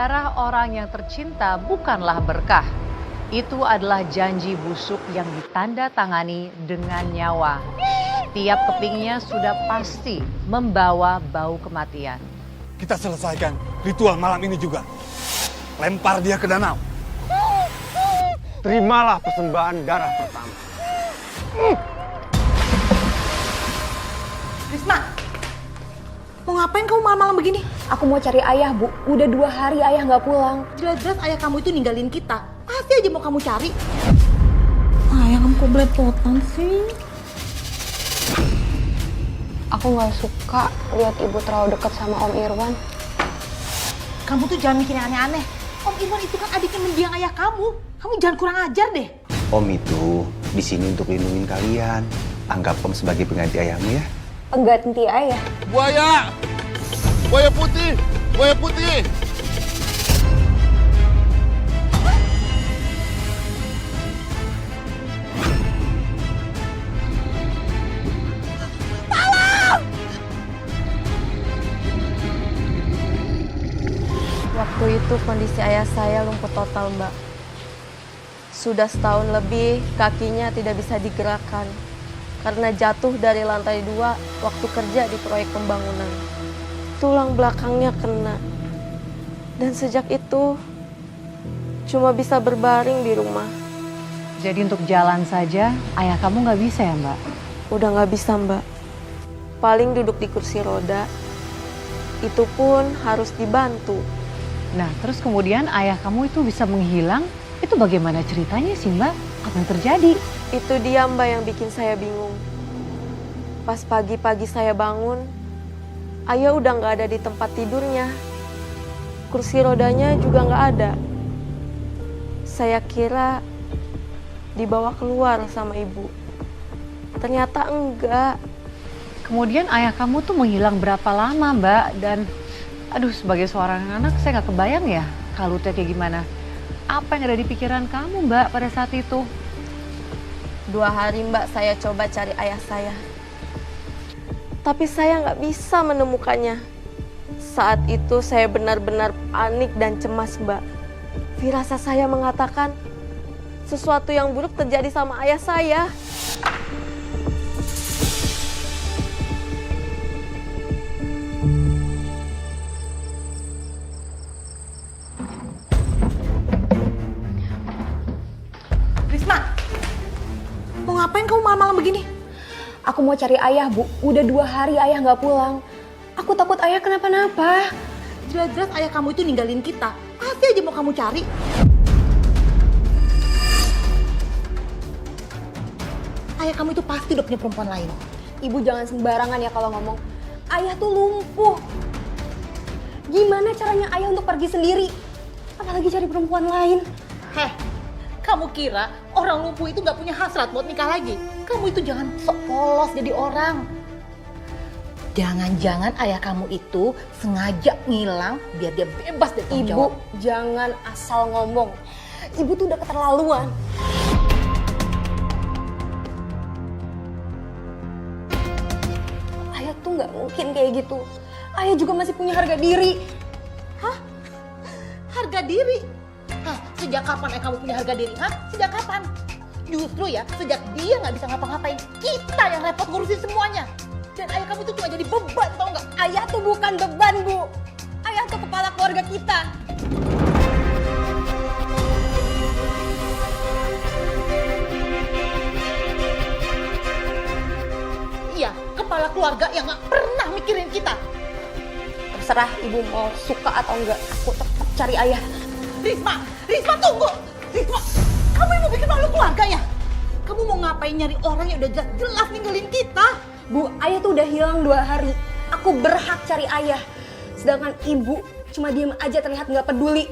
darah orang yang tercinta bukanlah berkah. Itu adalah janji busuk yang ditandatangani dengan nyawa. Tiap kepingnya sudah pasti membawa bau kematian. Kita selesaikan ritual malam ini juga. Lempar dia ke danau. Terimalah persembahan darah pertama. Risma, mau ngapain kamu malam-malam begini? Aku mau cari ayah, Bu. Udah 2 hari ayah nggak pulang. Jelas-jelas ayah kamu itu ninggalin kita. Pasti aja mau kamu cari. Ayah kamu kok belepotan sih? Aku nggak suka lihat ibu terlalu dekat sama Om Irwan. Kamu tuh jangan mikir yang aneh-aneh. Om Irwan itu kan adiknya mendiang ayah kamu. Kamu jangan kurang ajar deh. Om itu di sini untuk lindungin kalian. Anggap Om sebagai pengganti ayahmu ya. Pengganti ayah. Buaya! Buaya putih! Buaya putih! Waktu itu kondisi ayah saya lumpuh total, Mbak. Sudah setahun lebih kakinya tidak bisa digerakkan karena jatuh dari lantai 2 waktu kerja di proyek pembangunan. Tulang belakangnya kena. Dan sejak itu cuma bisa berbaring di rumah. Jadi untuk jalan saja ayah kamu nggak bisa ya Mbak? Udah nggak bisa, Mbak. Paling duduk di kursi roda. Itu pun harus dibantu. Nah terus kemudian ayah kamu itu bisa menghilang, itu bagaimana ceritanya sih Mbak? Apa yang terjadi? Itu dia, Mbak, yang bikin saya bingung. Pas pagi-pagi saya bangun, ayah udah nggak ada di tempat tidurnya. Kursi rodanya juga nggak ada. Saya kira dibawa keluar sama ibu. Ternyata enggak. Kemudian ayah kamu tuh menghilang berapa lama Mbak? Dan aduh sebagai seorang anak saya nggak kebayang ya kalutnya kayak gimana. Apa yang ada di pikiran kamu Mbak pada saat itu? 2 hari, Mbak, saya coba cari ayah saya. Tapi saya nggak bisa menemukannya. Saat itu saya benar-benar panik dan cemas, Mbak. Firasat saya mengatakan sesuatu yang buruk terjadi sama ayah saya. Risma, mau ngapain kamu malam-malam begini? Aku mau cari ayah, Bu. Udah 2 hari ayah nggak pulang. Aku takut ayah kenapa-napa. Jelas-jelas ayah kamu itu ninggalin kita. Pasti aja mau kamu cari. Ayah kamu itu pasti udah punya perempuan lain. Ibu jangan sembarangan ya kalau ngomong. Ayah tuh lumpuh. Gimana caranya ayah untuk pergi sendiri? Apalagi cari perempuan lain. Heh, kamu kira orang lumpuh itu gak punya hasrat buat nikah lagi? Kamu itu jangan sok polos jadi orang. Jangan-jangan ayah kamu itu sengaja ngilang biar dia bebas dari tanggung Ibu jawab. jangan asal ngomong. Ibu tuh udah keterlaluan. Ayah tuh nggak mungkin kayak gitu. Ayah juga masih punya harga diri. Hah? Harga diri? Hah, sejak kapan ayah kamu punya harga diri? Hah? Sejak kapan? Justru ya, sejak dia nggak bisa ngapa-ngapain, kita yang repot ngurusin semuanya. Dan ayah kamu itu cuma jadi beban, tau nggak? Ayah tuh bukan beban, Bu. Ayah tuh kepala keluarga kita. Iya, kepala keluarga yang nggak pernah mikirin kita. Terserah ibu mau suka atau enggak. Aku tetap cari ayah. Risma, Risma tunggu! Risma, kamu yang mau bikin malu keluarga ya? Kamu mau ngapain nyari orang yang udah jelas ninggalin kita? Bu, ayah tuh udah hilang 2 hari. Aku berhak cari ayah. Sedangkan ibu cuma diem aja terlihat nggak peduli.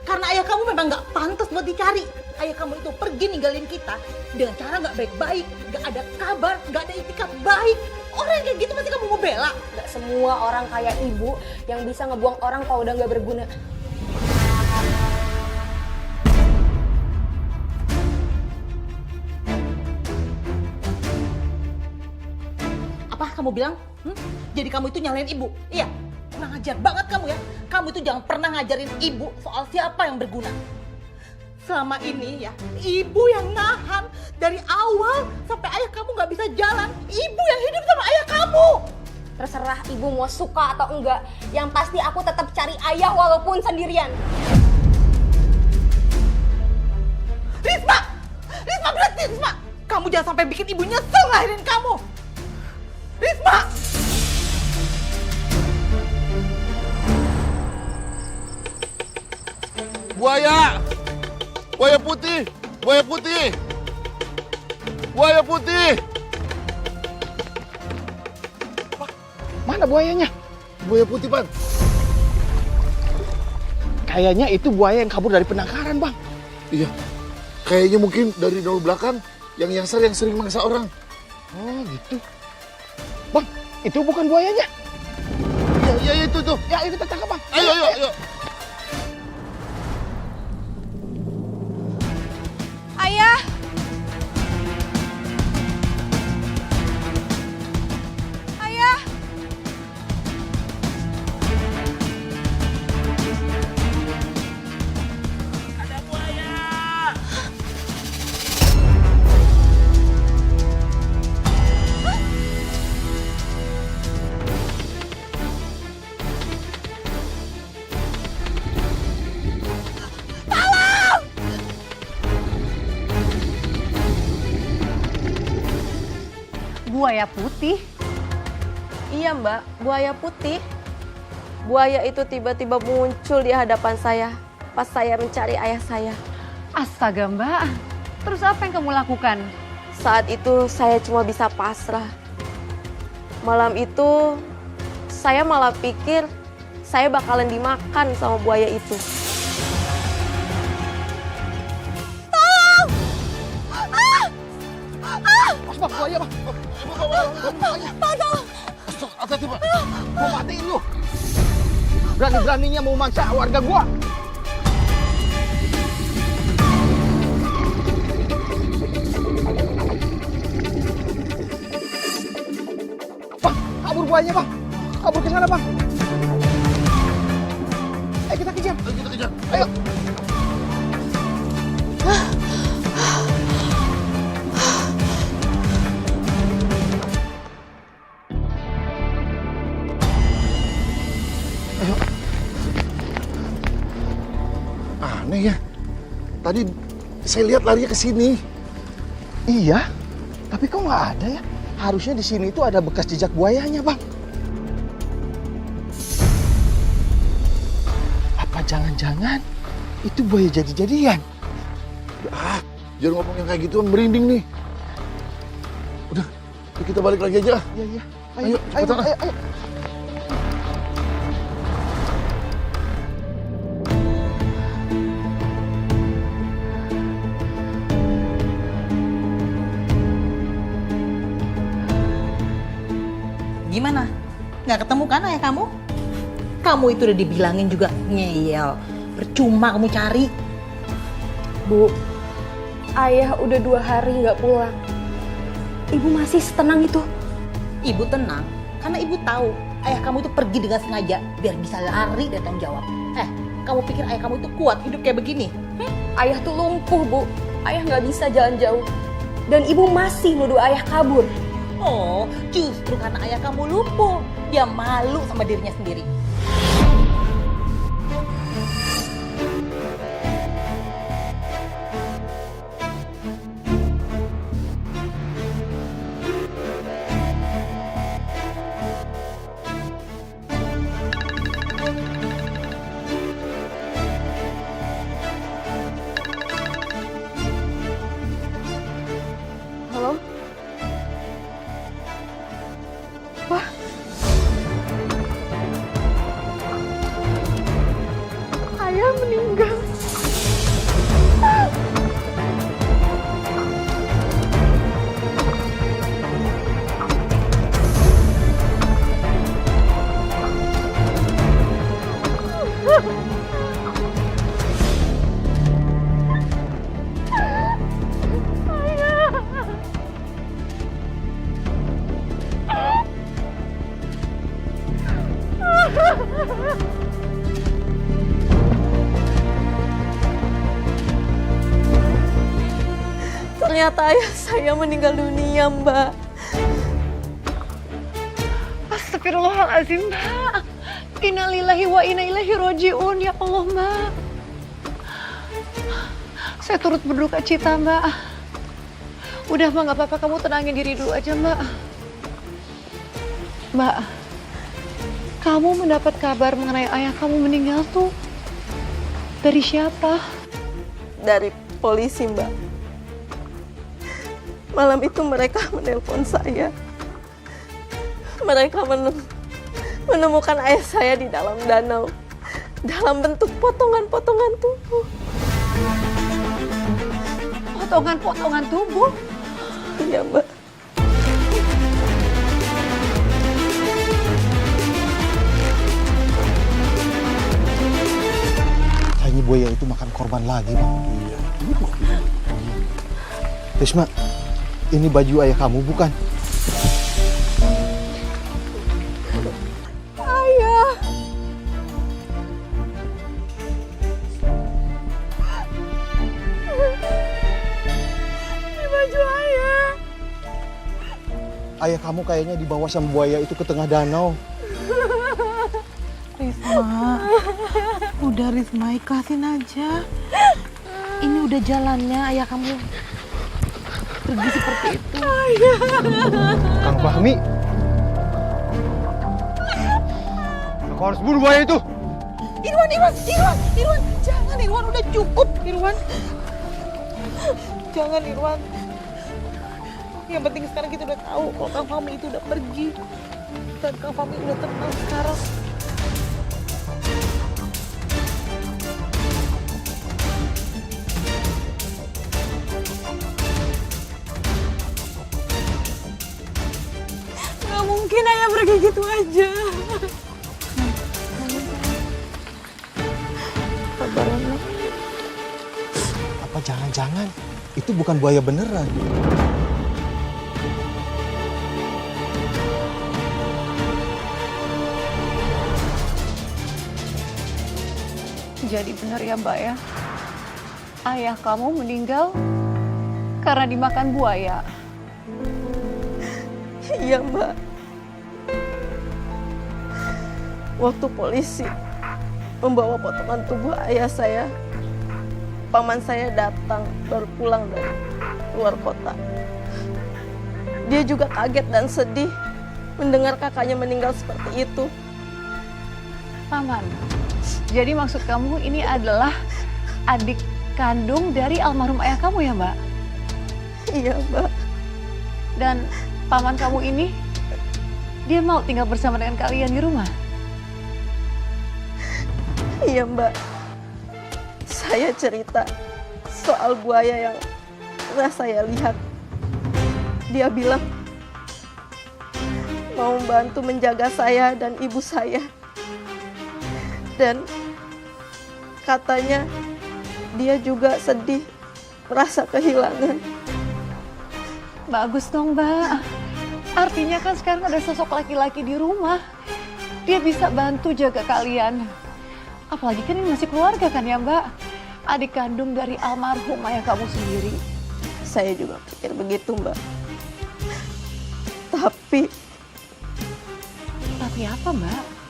Karena ayah kamu memang nggak pantas buat dicari. Ayah kamu itu pergi ninggalin kita dengan cara nggak baik-baik, nggak ada kabar, nggak ada itikat baik. Orang yang kayak gitu pasti kamu mau bela. Gak semua orang kayak ibu yang bisa ngebuang orang kalau udah nggak berguna. Apa kamu bilang? Jadi kamu itu nyalain ibu? Iya. kurang ajar banget kamu ya. Kamu itu jangan pernah ngajarin ibu soal siapa yang berguna. Selama ini ya, ibu yang nahan dari awal sampai ayah kamu nggak bisa jalan. Ibu yang hidup sama ayah kamu. Terserah ibu mau suka atau enggak. Yang pasti aku tetap cari ayah walaupun sendirian. Risma! Risma berhenti, Risma! Kamu jangan sampai bikin ibu nyesel lahirin kamu. Risma! Buaya! Buaya putih! Buaya putih! Buaya putih! Mana buayanya? Buaya putih, Pan. Kayaknya itu buaya yang kabur dari penangkaran, Bang. Iya. Kayaknya mungkin dari daun belakang yang sering mangsa orang. Oh, gitu. Bang, itu bukan buayanya. Iya, itu tuh. Ya, ini kita tangkap, Bang. Ayo. Ayah! Ayah! Buaya putih? Iya mbak, buaya putih. Buaya itu tiba-tiba muncul di hadapan saya pas saya mencari ayah saya. Astaga Mbak, terus apa yang kamu lakukan? Saat itu saya cuma bisa pasrah. Malam itu saya malah pikir saya bakalan dimakan sama buaya itu. Mas, Bang, buaya, Bang. Hati-hati, Pak. Gua matiin lu. Berani-beraninya mau mangsa warga gua. Bang, kabur buayanya, Bang. Kabur ke sana, Bang. Ayo kita kejar. Ayo kita kejar. Ayo. Aneh ya. Tadi saya lihat larinya ke sini. Iya, tapi kok nggak ada ya? Harusnya di sini itu ada bekas jejak buayanya, Bang. Apa jangan-jangan itu buaya jadi-jadian? Ah, jangan ngomong yang kayak gituan, merinding nih. Udah, kita balik lagi aja. Iya, iya. Ayo, cepetan. ayo. Gimana? Nggak ketemu kan ayah kamu? Kamu itu udah dibilangin juga ngeyel. Percuma kamu cari. Bu, ayah udah 2 hari nggak pulang. Ibu masih setenang itu. Ibu tenang, karena ibu tahu ayah kamu itu pergi dengan sengaja biar bisa lari dari tanggung jawab. Kamu pikir ayah kamu itu kuat hidup kayak begini? Ayah tuh lumpuh, Bu. Ayah nggak bisa jalan jauh. Dan ibu masih nuduh ayah kabur. Oh, justru karena ayah kamu lumpuh, dia malu sama dirinya sendiri. Halo? Wah. ternyata ayah saya meninggal dunia, Mbak. Astagfirullahaladzim, Mbak. Innalillahi wa inna ilaihi roji'un. Ya Allah, Mbak. Saya turut berduka cita, Mbak. Udah, Mbak, gak apa-apa. Kamu tenangin diri dulu aja, Mbak. Mbak, kamu mendapat kabar mengenai ayah kamu meninggal tuh dari siapa? Dari polisi, Mbak. Malam itu mereka menelpon saya. Mereka menemukan ayah saya di dalam danau dalam bentuk potongan-potongan tubuh. Potongan-potongan tubuh? Iya, Mbak. Kayaknya buaya itu makan korban lagi, Bang. Iya. Risma, ini baju ayah kamu bukan? Ayah. Ini baju ayah. Ayah kamu kayaknya dibawa sama buaya itu ke tengah danau. Risma, udah Risma, ikhlasin aja. Ini udah jalannya ayah kamu pergi seperti itu. Kang Fahmi. Aku harus bunuh buaya itu. Irwan, jangan Irwan, udah cukup Irwan. Jangan Irwan. Yang penting sekarang kita udah tahu kalau Kang Fahmi itu udah pergi. Dan Kang Fahmi udah tenang sekarang. Gak mungkin ayah pergi gitu aja. Apa jangan-jangan itu bukan buaya beneran? Jadi benar ya, Mbak ya? Ayah kamu meninggal karena dimakan buaya. Iya, Mbak. Waktu polisi membawa potongan tubuh ayah saya, paman saya datang baru pulang dari luar kota. Dia juga kaget dan sedih mendengar kakaknya meninggal seperti itu. Paman, jadi maksud kamu ini adalah adik kandung dari almarhum ayah kamu ya, Mbak? Iya, Mbak. Dan paman kamu ini, dia mau tinggal bersama dengan kalian di rumah? Iya, Mbak. Saya cerita soal buaya yang pernah saya lihat. Dia bilang mau membantu menjaga saya dan ibu saya. Dan katanya dia juga sedih, merasa kehilangan. Bagus dong, Mbak. Artinya kan sekarang ada sosok laki-laki di rumah. Dia bisa bantu jaga kalian. Apalagi kan ini masih keluarga kan ya, Mbak? Adik kandung dari almarhum ayah kamu sendiri. Saya juga pikir begitu, Mbak. Tapi apa, Mbak?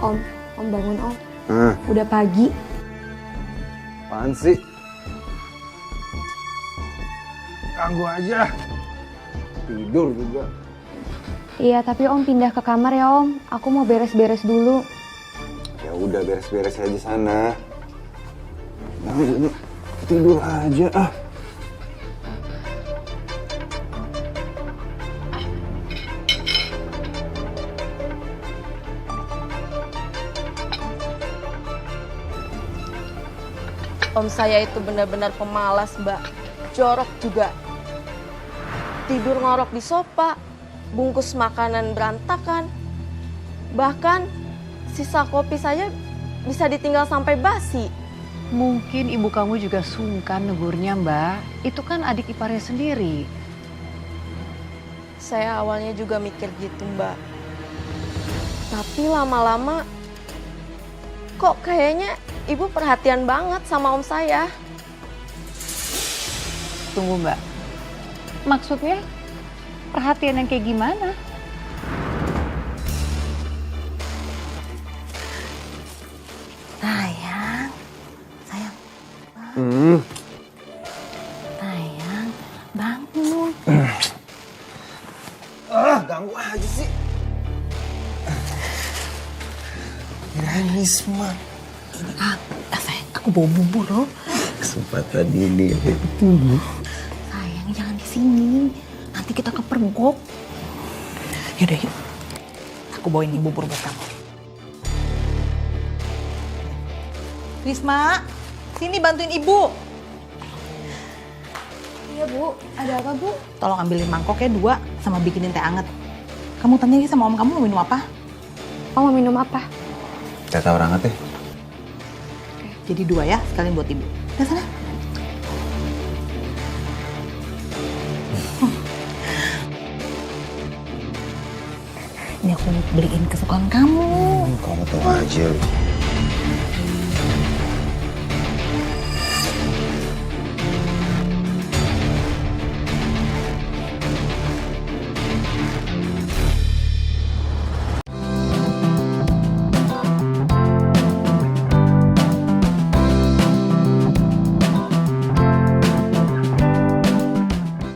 Om bangun Om. Udah pagi. Apaan sih? Ganggu aja. Tidur juga. Iya, tapi Om pindah ke kamar ya Om. Aku mau beres-beres dulu. Ya udah beres-beres aja sana. Nah, tidur aja ah. om saya itu benar-benar pemalas, Mbak. Jorok juga. Tidur ngorok di sofa, bungkus makanan berantakan, Bahkan sisa kopi saya bisa ditinggal sampai basi. Mungkin ibu kamu juga sungkan negurnya, Mbak. Itu kan adik iparnya sendiri. Saya awalnya juga mikir gitu, Mbak. Tapi lama-lama kok kayaknya ibu perhatian banget sama om saya. Tunggu, Mbak. Maksudnya perhatian yang kayak gimana? Sayang, sayang, sayang, bangun. Ganggu aja sih. Kirain Risma. Sayang, aku bawa bubur loh. Kesempatan ini yang kayak gitu. Sayang, jangan di sini. Nanti kita kepergok. Yaudah, yuk. Aku bawain nih bubur buat kamu. Risma, sini bantuin ibu. Iya Bu, ada apa Bu? Tolong ambilin mangkoknya 2 sama bikinin teh anget. Kamu tanya aja sama om kamu mau minum apa? Oh, mau minum apa? Teh tawar hangat ya? Jadi 2 ya, sekalian buat ibu. Udah sana. Ini aku beliin kesukaan kamu. Kamu tahu aja.